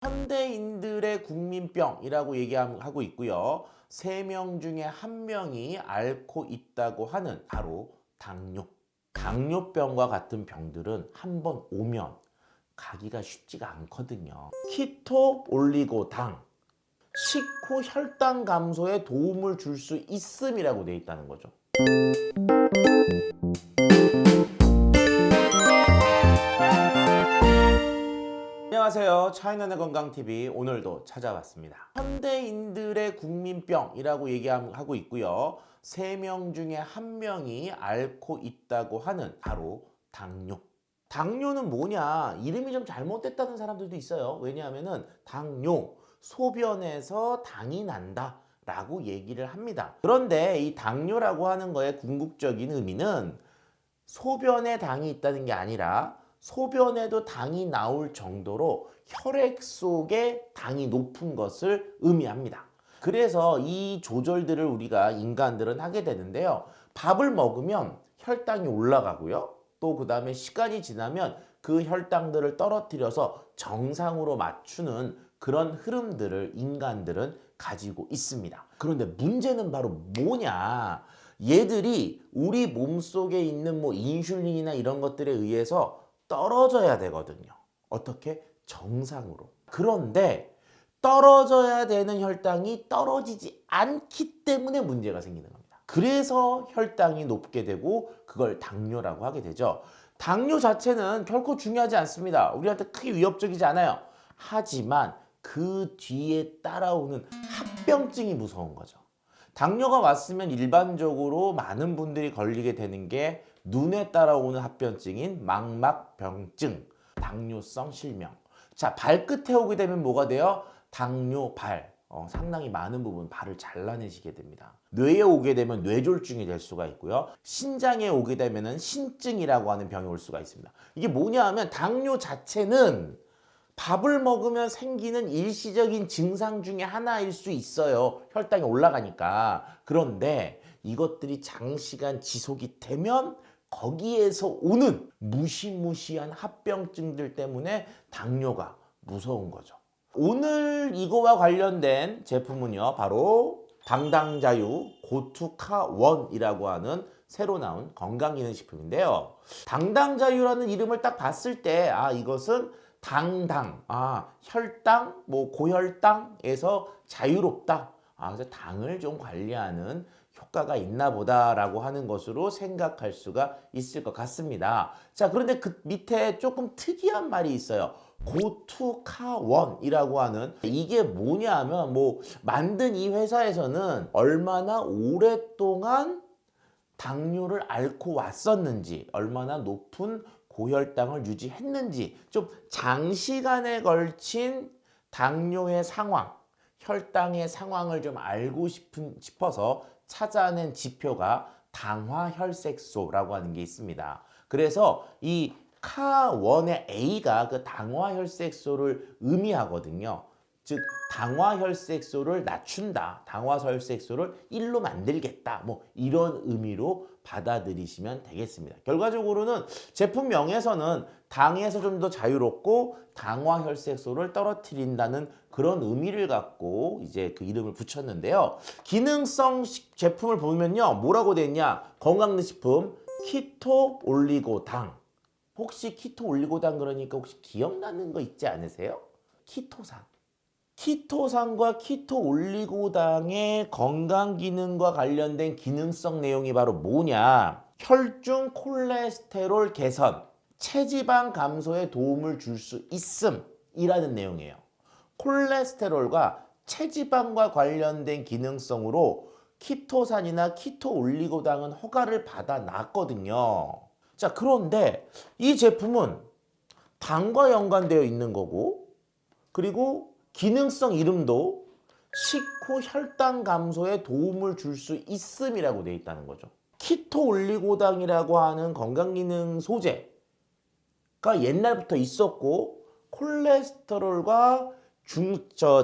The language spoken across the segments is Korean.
현대인들의 국민병이라고 얘기하고 있고요. 3명 중에 1명이 앓고 있다고 하는 바로 당뇨. 당뇨병과 같은 병들은 한번 오면 가기가 쉽지가 않거든요. 키토 올리고당, 식후 혈당 감소에 도움을 줄 수 있음이라고 되어 있다는 거죠. 안녕하세요. 차이나의 건강TV 오늘도 찾아왔습니다. 현대인들의 국민병이라고 얘기하고 있고요. 3명 중에 1명이 앓고 있다고 하는 바로 당뇨. 당뇨는 뭐냐? 이름이 좀 잘못됐다는 사람들도 있어요. 왜냐하면 당뇨, 소변에서 당이 난다 라고 얘기를 합니다. 그런데 이 당뇨라고 하는 거의 궁극적인 의미는 소변에 당이 있다는 게 아니라 소변에도 당이 나올 정도로 혈액 속에 당이 높은 것을 의미합니다. 그래서 이 조절들을 우리가 인간들은 하게 되는데요. 밥을 먹으면 혈당이 올라가고요. 또 그 다음에 시간이 지나면 그 혈당들을 떨어뜨려서 정상으로 맞추는 그런 흐름들을 인간들은 가지고 있습니다. 그런데 문제는 바로 뭐냐? 얘들이 우리 몸속에 있는 인슐린이나 이런 것들에 의해서 떨어져야 되거든요. 어떻게? 정상으로. 그런데 떨어져야 되는 혈당이 떨어지지 않기 때문에 문제가 생기는 겁니다. 그래서 혈당이 높게 되고 그걸 당뇨라고 하게 되죠. 당뇨 자체는 결코 중요하지 않습니다. 우리한테 크게 위협적이지 않아요. 하지만 그 뒤에 따라오는 합병증이 무서운 거죠. 당뇨가 왔으면 일반적으로 많은 분들이 걸리게 되는 게 눈에 따라오는 합병증인 망막병증, 당뇨성 실명. 자, 발끝에 오게 되면 뭐가 돼요? 당뇨발. 상당히 많은 부분 발을 잘라내시게 됩니다. 뇌에 오게 되면 뇌졸중이 될 수가 있고요. 신장에 오게 되면 신증이라고 하는 병이 올 수가 있습니다. 이게 뭐냐 하면 당뇨 자체는 밥을 먹으면 생기는 일시적인 증상 중에 하나일 수 있어요. 혈당이 올라가니까. 그런데 이것들이 장시간 지속이 되면 거기에서 오는 무시무시한 합병증들 때문에 당뇨가 무서운 거죠. 오늘 이거와 관련된 제품은요, 바로 당당자유 고투카원이라고 하는 새로 나온 건강기능식품인데요. 당당자유라는 이름을 딱 봤을 때 이것은 당당, 혈당, 고혈당에서 자유롭다. 그래서 당을 좀 관리하는 효과가 있나 보다라고 하는 것으로 생각할 수가 있을 것 같습니다. 자, 그런데 그 밑에 조금 특이한 말이 있어요. 고투카원이라고 하는, 이게 뭐냐 하면 만든 이 회사에서는 얼마나 오랫동안 당뇨를 앓고 왔었는지, 얼마나 높은 고혈당을 유지했는지, 좀 장시간에 걸친 당뇨의 상황, 혈당의 상황을 좀 알고 싶어서 찾아낸 지표가 당화혈색소라고 하는 게 있습니다. 그래서 이 카1의 A가 그 당화혈색소를 의미하거든요. 즉 당화혈색소를 낮춘다, 당화혈색소를 1로 만들겠다, 이런 의미로 받아들이시면 되겠습니다. 결과적으로는 제품명에서는 당에서 좀 더 자유롭고 당화혈색소를 떨어뜨린다는 그런 의미를 갖고 이제 그 이름을 붙였는데요. 기능성 제품을 보면요, 뭐라고 돼 있냐? 건강식품 키토 올리고당. 혹시 키토 올리고당 그러니까 혹시 기억나는 거 있지 않으세요? 키토산. 키토산과 키토 올리고당의 건강 기능과 관련된 기능성 내용이 바로 뭐냐? 혈중 콜레스테롤 개선, 체지방 감소에 도움을 줄 수 있음이라는 내용이에요. 콜레스테롤과 체지방과 관련된 기능성으로 키토산이나 키토 올리고당은 허가를 받아놨거든요. 자, 그런데 이 제품은 당과 연관되어 있는 거고, 그리고 기능성 이름도 식후 혈당 감소에 도움을 줄 수 있음이라고 되어 있다는 거죠. 키토 올리고당이라고 하는 건강기능 소재가 옛날부터 있었고, 콜레스테롤과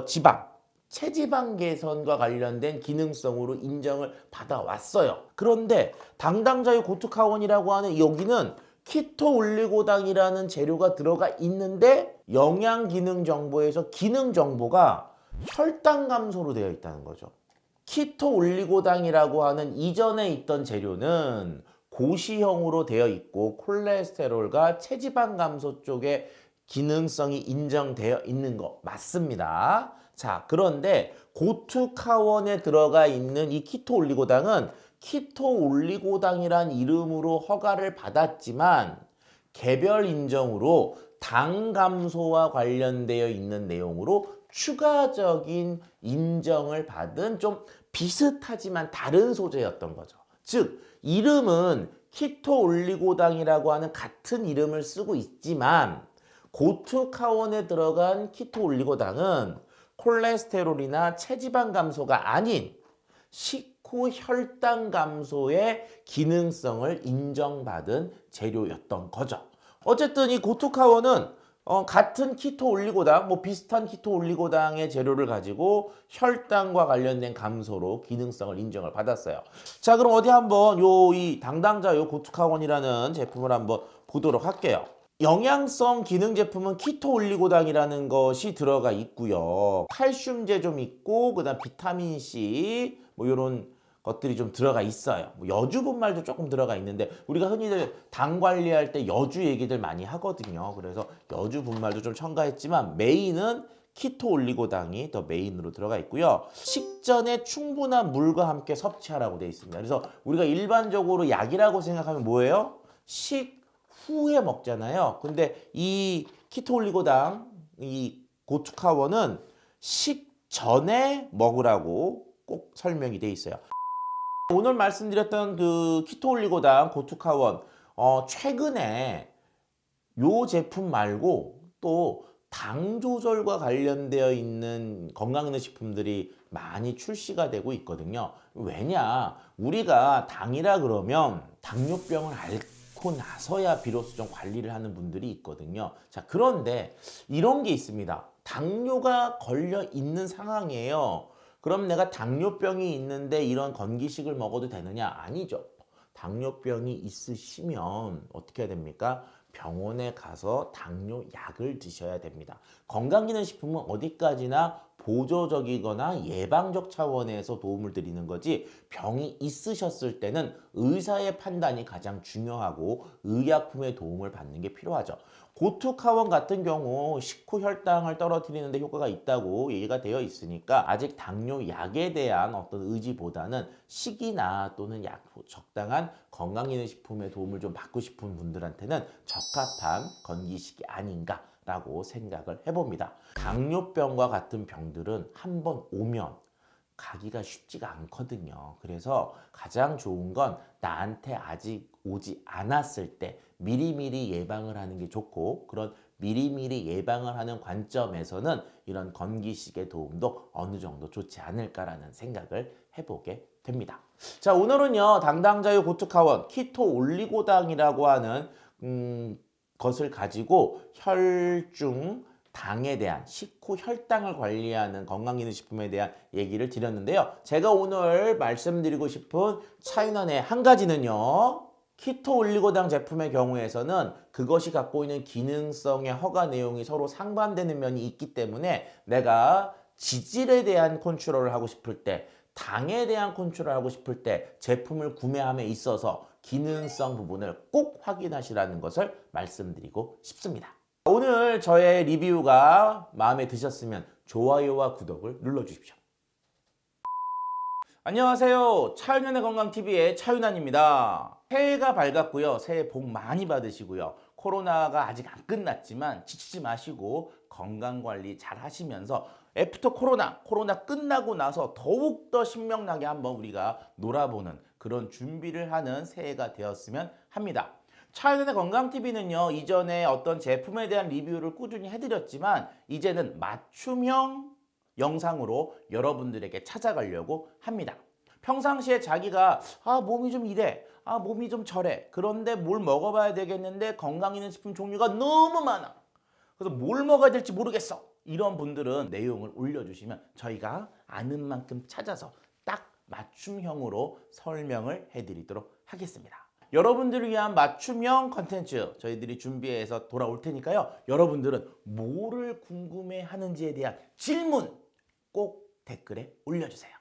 지방, 체지방 개선과 관련된 기능성으로 인정을 받아왔어요. 그런데 당당자유 고투카원이라고 하는 여기는 키토 올리고당이라는 재료가 들어가 있는데 영양 기능 정보에서 기능 정보가 혈당 감소로 되어 있다는 거죠. 키토 올리고당이라고 하는 이전에 있던 재료는 고시형으로 되어 있고 콜레스테롤과 체지방 감소 쪽에 기능성이 인정되어 있는 거 맞습니다. 자, 그런데 고투카원에 들어가 있는 이 키토 올리고당은 키토 올리고당이란 이름으로 허가를 받았지만 개별 인정으로 당 감소와 관련되어 있는 내용으로 추가적인 인정을 받은 좀 비슷하지만 다른 소재였던 거죠. 즉, 이름은 키토 올리고당이라고 하는 같은 이름을 쓰고 있지만 고투카원에 들어간 키토 올리고당은 콜레스테롤이나 체지방 감소가 아닌 식후 혈당 감소의 기능성을 인정받은 재료였던 거죠. 어쨌든 이 고투카원은 같은 키토 올리고당, 비슷한 키토 올리고당의 재료를 가지고 혈당과 관련된 감소로 기능성을 인정을 받았어요. 자, 그럼 어디 한번 이 당당자 고투카원이라는 제품을 한번 보도록 할게요. 영양성 기능 제품은 키토 올리고당이라는 것이 들어가 있고요. 칼슘제 좀 있고, 그다음 비타민 C 이런 것들이 좀 들어가 있어요. 여주 분말도 조금 들어가 있는데 우리가 흔히들 당 관리할 때 여주 얘기들 많이 하거든요. 그래서 여주 분말도 좀 첨가했지만 메인은 키토 올리고당이 더 메인으로 들어가 있고요. 식전에 충분한 물과 함께 섭취하라고 되어 있습니다. 그래서 우리가 일반적으로 약이라고 생각하면 뭐예요? 식후에 먹잖아요. 근데 이 키토 올리고당, 이 고투카원은 식전에 먹으라고 꼭 설명이 돼 있어요. 오늘 말씀드렸던 그 키토 올리고당 고투카원, 최근에 요 제품 말고 또 당 조절과 관련되어 있는 건강기능식품들이 많이 출시가 되고 있거든요. 왜냐, 우리가 당이라 그러면 당뇨병을 앓고 나서야 비로소 좀 관리를 하는 분들이 있거든요. 자, 그런데 이런 게 있습니다. 당뇨가 걸려 있는 상황이에요. 그럼 내가 당뇨병이 있는데 이런 건기식을 먹어도 되느냐? 아니죠. 당뇨병이 있으시면 어떻게 해야 됩니까? 병원에 가서 당뇨 약을 드셔야 됩니다. 건강기능식품은 어디까지나 보조적이거나 예방적 차원에서 도움을 드리는 거지, 병이 있으셨을 때는 의사의 판단이 가장 중요하고 의약품의 도움을 받는 게 필요하죠. 고투카원 같은 경우 식후 혈당을 떨어뜨리는 데 효과가 있다고 얘기가 되어 있으니까 아직 당뇨 약에 대한 어떤 의지보다는 식이나 또는 적당한 건강기능식품의 도움을 좀 받고 싶은 분들한테는 적합한 건기식이 아닌가라고 생각을 해봅니다. 당뇨병과 같은 병들은 한번 오면 가기가 쉽지가 않거든요. 그래서 가장 좋은 건 나한테 아직 오지 않았을 때 미리미리 예방을 하는 게 좋고, 그런 미리미리 예방을 하는 관점에서는 이런 건기식의 도움도 어느 정도 좋지 않을까라는 생각을 해보게 됩니다. 자, 오늘은요, 당당자유 고투카원 키토 올리고당이라고 하는 것을 가지고 혈중 당에 대한, 식후 혈당을 관리하는 건강기능식품에 대한 얘기를 드렸는데요. 제가 오늘 말씀드리고 싶은 차이난의 한 가지는요, 키토 올리고당 제품의 경우에서는 그것이 갖고 있는 기능성의 허가 내용이 서로 상반되는 면이 있기 때문에 내가 지질에 대한 컨트롤을 하고 싶을 때, 당에 대한 컨트롤을 하고 싶을 때 제품을 구매함에 있어서 기능성 부분을 꼭 확인하시라는 것을 말씀드리고 싶습니다. 오늘 저의 리뷰가 마음에 드셨으면 좋아요와 구독을 눌러주십시오. 안녕하세요. 차윤환의 건강TV의 차윤환입니다. 새해가 밝았고요. 새해 복 많이 받으시고요. 코로나가 아직 안 끝났지만 지치지 마시고 건강관리 잘 하시면서 애프터 코로나 끝나고 나서 더욱더 신명나게 한번 우리가 놀아보는 그런 준비를 하는 새해가 되었으면 합니다. 차윤환의 건강TV는요, 이전에 어떤 제품에 대한 리뷰를 꾸준히 해드렸지만 이제는 맞춤형 영상으로 여러분들에게 찾아가려고 합니다. 평상시에 자기가 몸이 좀 이래, 몸이 좀 저래, 그런데 뭘 먹어봐야 되겠는데 건강기능식품 종류가 너무 많아, 그래서 뭘 먹어야 될지 모르겠어, 이런 분들은 내용을 올려주시면 저희가 아는 만큼 찾아서 딱 맞춤형으로 설명을 해드리도록 하겠습니다. 여러분들을 위한 맞춤형 컨텐츠 저희들이 준비해서 돌아올 테니까요. 여러분들은 뭐를 궁금해 하는지에 대한 질문 꼭 댓글에 올려주세요.